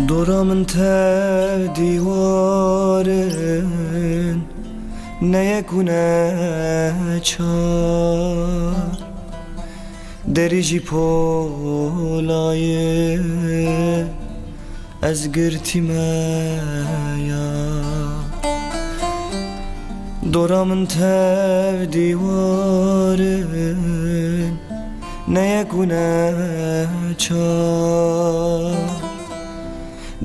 دورا من تا دیوارن نیکونه چار دریجی پولایه از گرتی میا دورا من تا دیوارن نیکونه چار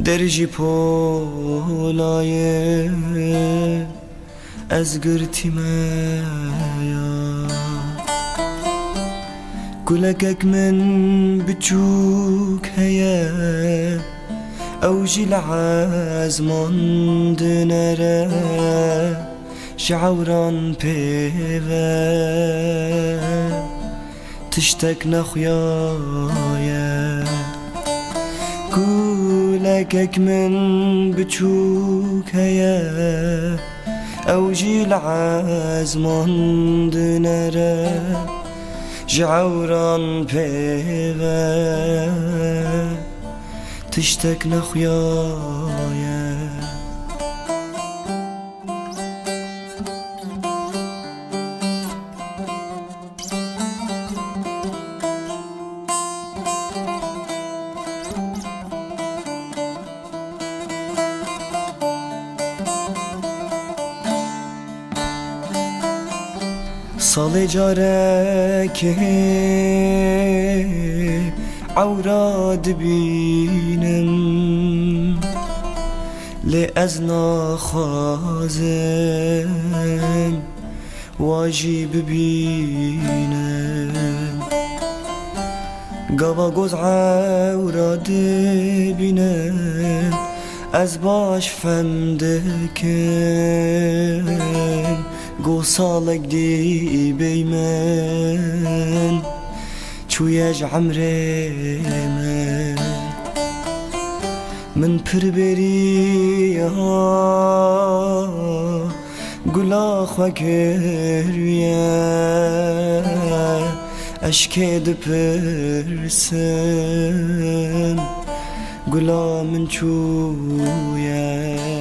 درجی پولایه از گرتی میا گلگک من بچوک هیا اوجی العزمان دنره شعوران پیوه تشتك نخيايا قولك من بتشوك هيا اوجي العزمان دنرا جعوران بيبا تشتك نخيايا صال جارك عوراد بينم لأزنا خازم واجب بينم قبا قوز عوراد بينم از باش فمدكن گو سالک دی بیمن چویج عمره من پر بری گلا خوکرویه اشکه دپرسن گلا من چویه